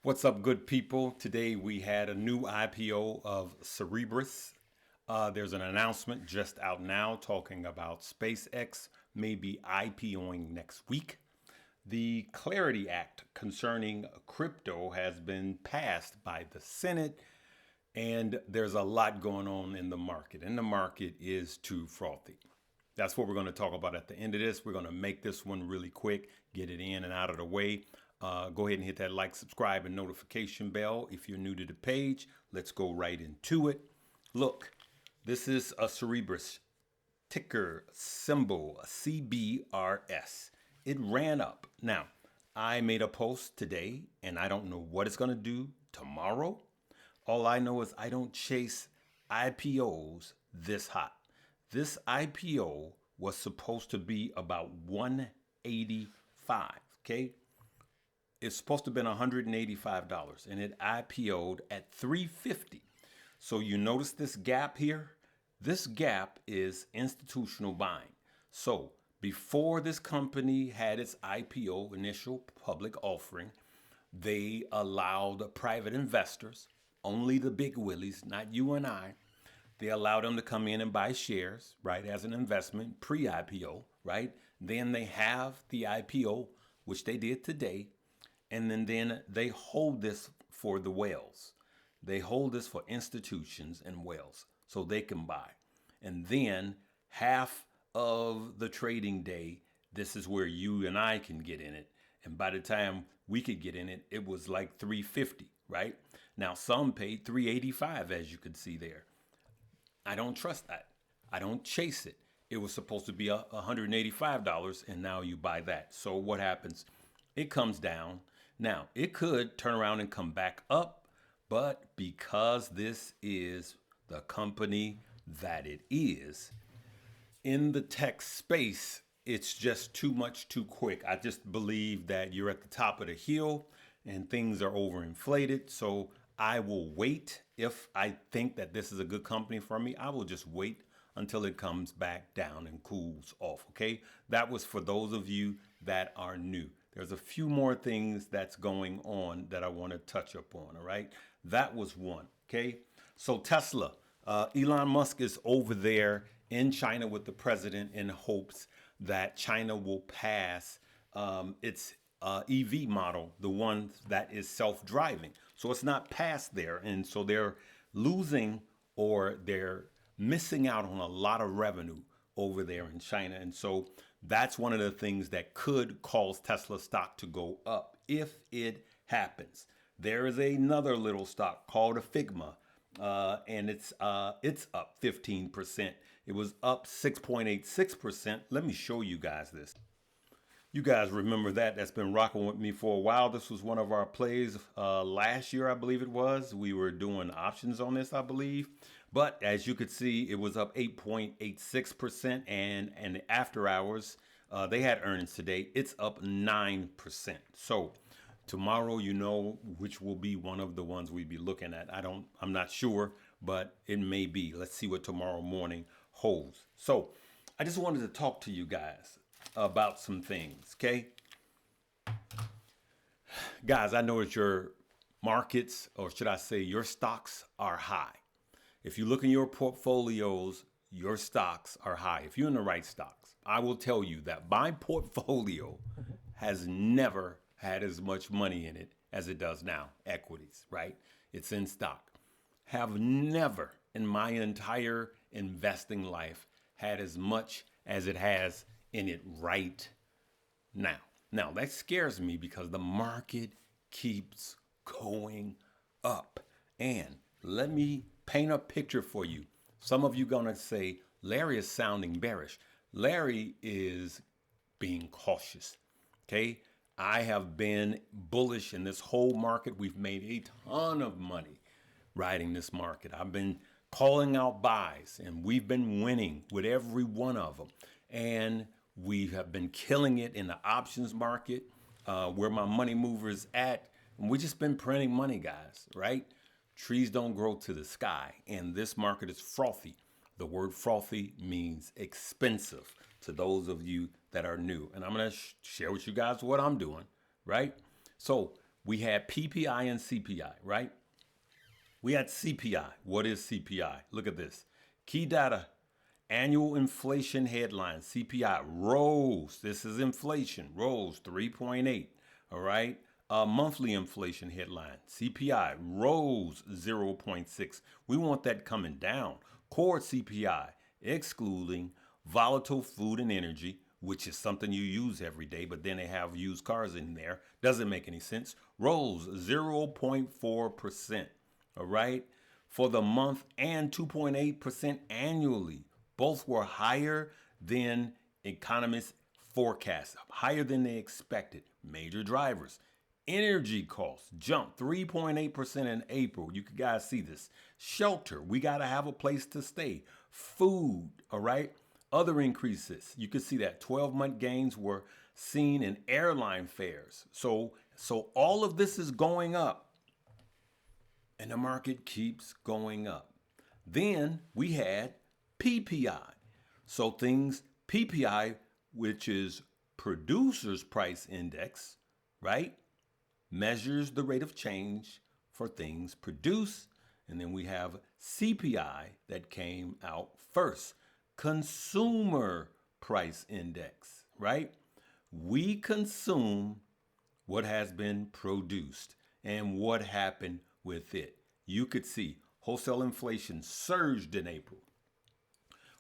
What's up, good people? Today we had a new IPO of Cerebras. There's an announcement just out now talking about SpaceX may be IPOing next week. The Clarity Act concerning crypto has been passed by the Senate, and there's a lot going on in the market. And the market is too frothy. That's what we're going to talk about at the end of this. We're going to make this one really quick, get it in and out of the way. Go ahead and hit that like, subscribe, and notification bell if you're new to the page. Let's go right into it. Look, this is a Cerebras ticker symbol, CBRS. It ran up. Now, I made a post today, and I don't know what it's going to do tomorrow. All I know is I don't chase IPOs this hot. This IPO was supposed to be about 185, okay? It's supposed to have been $185, and it IPO'd at 350. So you notice this gap here? This gap is institutional buying. So before this company had its IPO, initial public offering, they allowed private investors, only the big willies, not you and I, they allowed them to come in and buy shares, right, as an investment pre-IPO, right? Then they have the IPO, which they did today, and then they hold this for the whales. They hold this for institutions and whales so they can buy. And then half of the trading day, this is where you and I can get in it. And by the time we could get in it, it was like 350, right? Now some paid 385, as you could see there. I don't trust that. I don't chase it. It was supposed to be $185, and now you buy that. So what happens? It comes down. Now, it could turn around and come back up, but because this is the company that it is, in the tech space, it's just too much too quick. I just believe that you're at the top of the hill and things are overinflated. So I will wait. If I think that this is a good company for me, I will just wait until it comes back down and cools off, okay? That was for those of you that are new. There's a few more things that's going on that I want to touch up on, all right? That was one, okay? So Tesla, Elon Musk is over there in China with the president in hopes that China will pass its EV model, the one that is self-driving. So it's not past there. And so they're losing or they're missing out on a lot of revenue over there in China. And so that's one of the things that could cause Tesla stock to go up if it happens. There is another little stock called a Figma, and it's up 15%. It was up 6.86%. Let me show you guys this. You guys remember that. That's been rocking with me for a while. This was one of our plays last year, I believe it was. We were doing options on this, I believe. But as you could see, it was up 8.86%. And the after hours, they had earnings today. It's up 9%. So tomorrow, you know, which will be one of the ones we'd be looking at. I'm not sure, but it may be. Let's see what tomorrow morning holds. So I just wanted to talk to you guys about some things, okay? Guys, I know that your markets, or should I say your stocks, are high. If you look in your portfolios, your stocks are high. If you're in the right stocks, I will tell you that my portfolio has never had as much money in it as it does now. Equities, right? It's in stock. Have never in my entire investing life had as much as it has in it right now. Now, that scares me because the market keeps going up. And let me paint a picture for you. Some of you gonna say, Larry is sounding bearish. Larry is being cautious, okay? I have been bullish in this whole market. We've made a ton of money riding this market. I've been calling out buys, and we've been winning with every one of them. And we have been killing it in the options market, where my money movers at. And we just been printing money, guys, right? Trees don't grow to the sky. And this market is frothy. The word frothy means expensive to those of you that are new. And I'm going to share with you guys what I'm doing, right? So we had PPI and CPI, right? We had CPI. What is CPI? Look at this. Key data, annual inflation headline, CPI rose. This is inflation, rose 3.8. All right. Monthly inflation headline, CPI rose 0.6. We want that coming down. Core CPI, excluding volatile food and energy, which is something you use every day, but then they have used cars in there. Doesn't make any sense. Rose 0.4%. All right. For the month and 2.8% annually. Both were higher than economists forecast, higher than they expected. Major drivers. Energy costs jumped 3.8% in April. You guys see this. Shelter, we got to have a place to stay. Food, all right? Other increases, you can see that 12-month gains were seen in airline fares. So all of this is going up, and the market keeps going up. Then we had PPI. So things, PPI, which is Producers Price Index, right? Measures the rate of change for things produced. And then we have CPI that came out first. Consumer Price Index, right? We consume what has been produced and what happened with it. You could see wholesale inflation surged in April,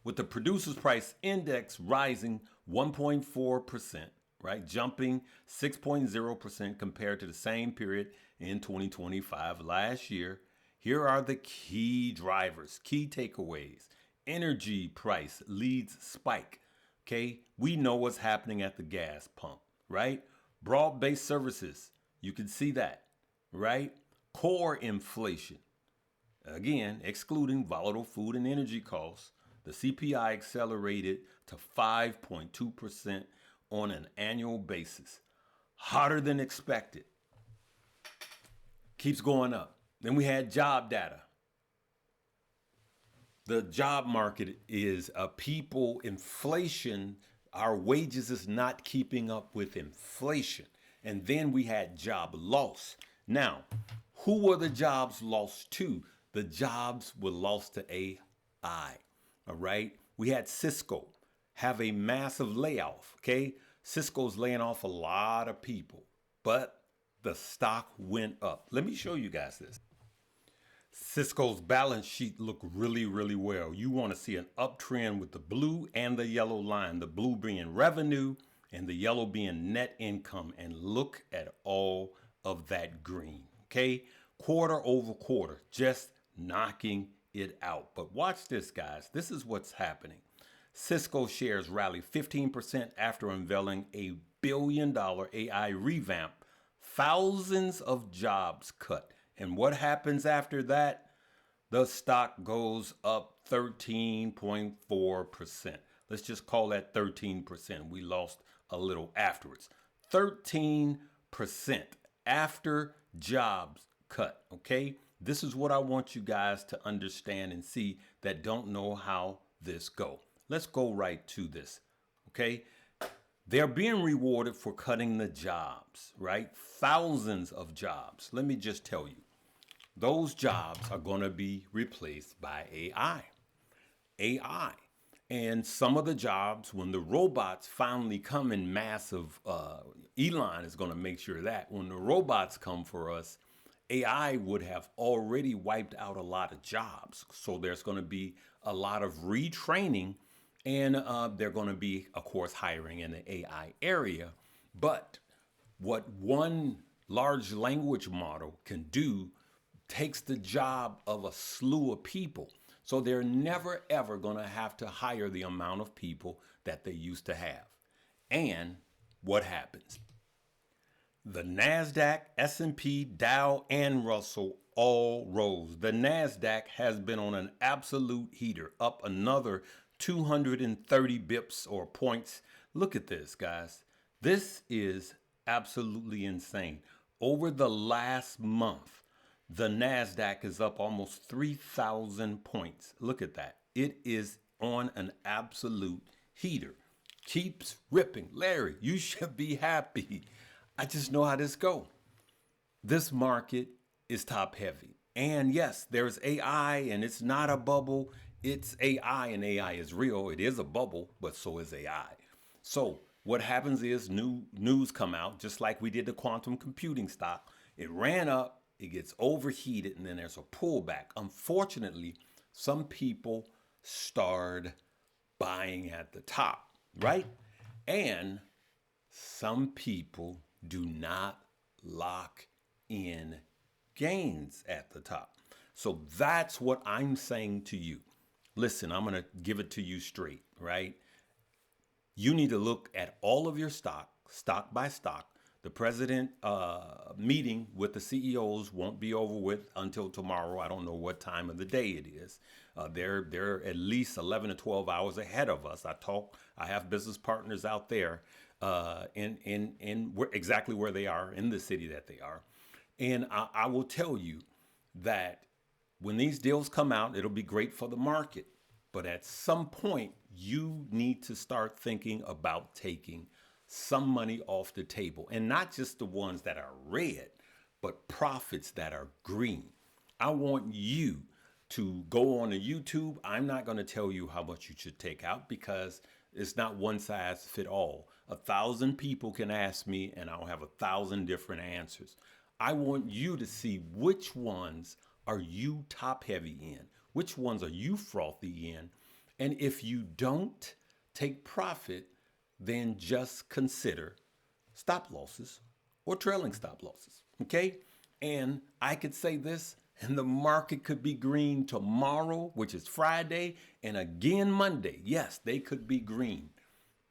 with the Producers Price Index rising 1.4%, right? Jumping 6.0% compared to the same period in 2025 last year. Here are the key drivers, key takeaways. Energy price leads spike. Okay, we know what's happening at the gas pump, right? Broad-based services, you can see that, right? Core inflation, again, excluding volatile food and energy costs, the CPI accelerated to 5.2% on an annual basis, hotter than expected. Keeps going up. Then we had job data. The job market is people inflation. Our wages is not keeping up with inflation. And then we had job loss. Now, who were the jobs lost to? The jobs were lost to AI. All right. We had Cisco have a massive layoff. Okay. Cisco's laying off a lot of people, but the stock went up. Let me show you guys this. Cisco's balance sheet look really, really well. You want to see an uptrend with the blue and the yellow line, the blue being revenue and the yellow being net income. And look at all of that green. Okay. Quarter over quarter, just knocking it out. But watch this, guys. This is what's happening. Cisco shares rally 15% after unveiling a $1 billion AI revamp. Thousands of jobs cut. And what happens after that? The stock goes up 13.4%. Let's just call that 13%. We lost a little afterwards. 13% after jobs cut, okay? This is what I want you guys to understand and see that don't know how this go. Let's go right to this, okay? They're being rewarded for cutting the jobs, right? Thousands of jobs. Let me just tell you, those jobs are going to be replaced by AI. AI. And some of the jobs, when the robots finally come in massive, Elon is going to make sure that when the robots come for us, AI would have already wiped out a lot of jobs. So there's going to be a lot of retraining, and they're going to be, of course, hiring in the AI area. But what one large language model can do takes the job of a slew of people. So they're never, ever going to have to hire the amount of people that they used to have. And what happens? The NASDAQ, S&P, Dow, and Russell all rose. The NASDAQ has been on an absolute heater, up another 230 bips or points. Look at this, guys. This is absolutely insane. Over the last month, the NASDAQ is up almost 3,000 points. Look at that. It is on an absolute heater. Keeps ripping. Larry, you should be happy. I just know how this go. This market is top heavy. And yes, there's AI and it's not a bubble. It's AI and AI is real. It is a bubble, but so is AI. So what happens is new news come out, just like we did the quantum computing stock. It ran up, it gets overheated, and then there's a pullback. Unfortunately, some people start buying at the top, right? And some people do not lock in gains at the top. So that's what I'm saying to you. Listen, I'm going to give it to you straight, right? You need to look at all of your stock by stock. The president meeting with the CEOs won't be over with until tomorrow. I don't know what time of the day it is. They're at least 11 to 12 hours ahead of us. I have business partners out there exactly where they are in the city that they are. And I will tell you that when these deals come out, it'll be great for the market. But at some point, you need to start thinking about taking some money off the table, and not just the ones that are red, but profits that are green. I want you to go on to YouTube. I'm not going to tell you how much you should take out because it's not one size fit all. 1,000 people can ask me and I'll have 1,000 different answers. I want you to see which ones are you top heavy in, which ones are you frothy in. And if you don't take profit, then just consider stop losses or trailing stop losses. Okay. And I could say this, and the market could be green tomorrow, which is Friday, and again Monday. Yes, they could be green,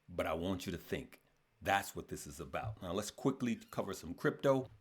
but I want you to think that's what this is about. Now let's quickly cover some crypto.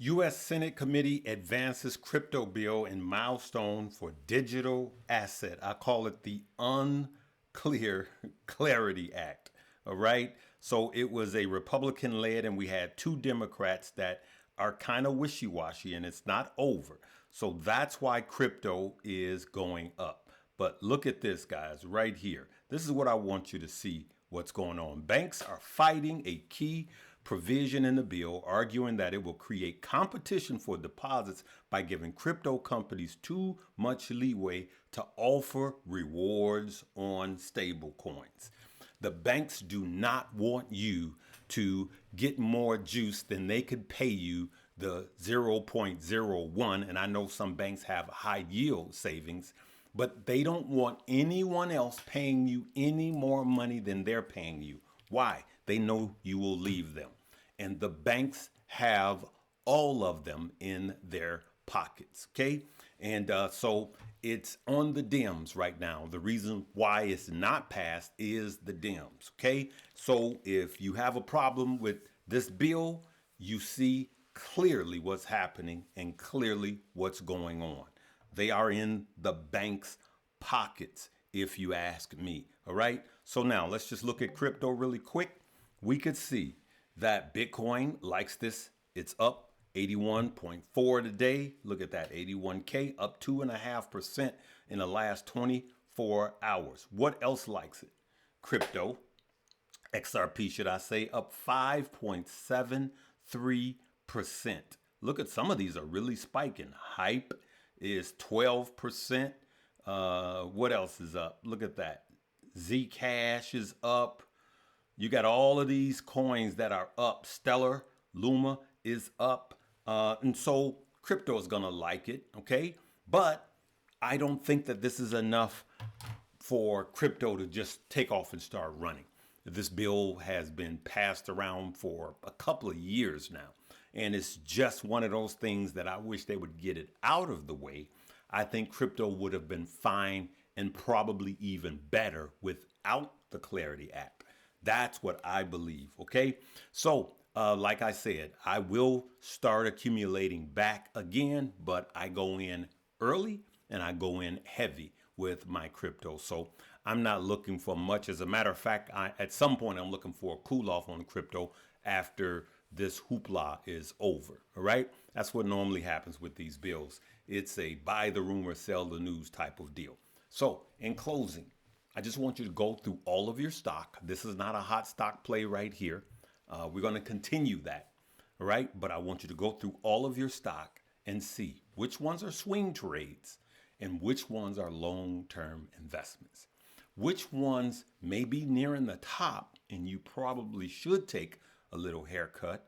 U.S. Senate committee advances crypto bill in milestone for digital asset. I call it the Unclear Clarity Act. All right. So it was a Republican led, and we had two Democrats that are kind of wishy-washy, and it's not over. So that's why crypto is going up. But look at this, guys, right here. This is what I want you to see what's going on. Banks are fighting a key provision in the bill, arguing that it will create competition for deposits by giving crypto companies too much leeway to offer rewards on stable coins. The banks do not want you to get more juice than they could pay you the 0.01. And I know some banks have high yield savings, but they don't want anyone else paying you any more money than they're paying you. Why? They know you will leave them. And the banks have all of them in their pockets. Okay. And so it's on the Dems right now. The reason why it's not passed is the Dems. Okay. So if you have a problem with this bill, you see clearly what's happening and clearly what's going on. They are in the bank's pockets, if you ask me. All right. So now let's just look at crypto really quick. We could see that Bitcoin likes this. It's up 81.4 today. Look at that, 81K, up 2.5% in the last 24 hours. What else likes it? Crypto, XRP, should I say, up 5.73%. Look at some of these are really spiking. Hype is 12%. What else is up? Look at that. Zcash is up. You got all of these coins that are up. Stellar, Luma is up. And so crypto is going to like it. Okay. But I don't think that this is enough for crypto to just take off and start running. This bill has been passed around for a couple of years now. And it's just one of those things that I wish they would get it out of the way. I think crypto would have been fine and probably even better without the Clarity Act. That's what I believe. Okay. So, like I said, I will start accumulating back again, but I go in early and I go in heavy with my crypto. So I'm not looking for much. As a matter of fact, at some point, I'm looking for a cool off on crypto after this hoopla is over. All right. That's what normally happens with these bills. It's a buy the rumor, sell the news type of deal. So in closing, I just want you to go through all of your stock. This is not a hot stock play right here. We're going to continue that. All right. But I want you to go through all of your stock and see which ones are swing trades and which ones are long-term investments. Which ones may be nearing the top and you probably should take a little haircut,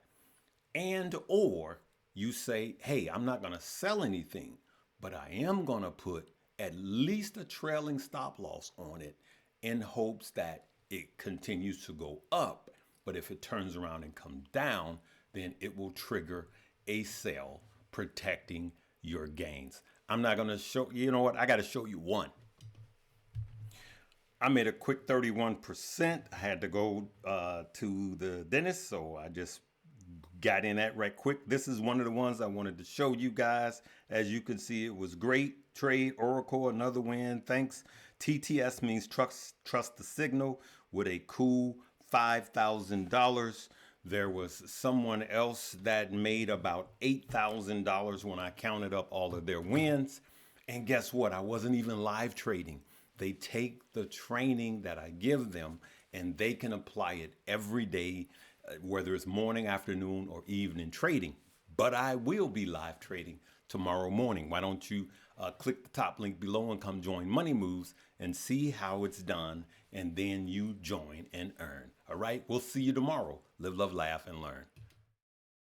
and or you say, hey, I'm not going to sell anything, but I am going to put at least a trailing stop loss on it in hopes that it continues to go up. But if it turns around and comes down, then it will trigger a sell, protecting your gains. I'm not going to show you know what? I got to show you one. I made a quick 31%. I had to go to the dentist, so I just got in that right quick. This is one of the ones I wanted to show you guys. As you can see, it was great trade. Oracle, another win. Thanks. TTS means trust the signal with a cool $5,000. There was someone else that made about $8,000 when I counted up all of their wins. And guess what? I wasn't even live trading. They take the training that I give them and they can apply it every day, whether it's morning, afternoon, or evening trading. But I will be live trading tomorrow morning. Why don't you click the top link below and come join Money Moves and see how it's done, and then you join and earn. All right, we'll see you tomorrow. Live, love, laugh, and learn.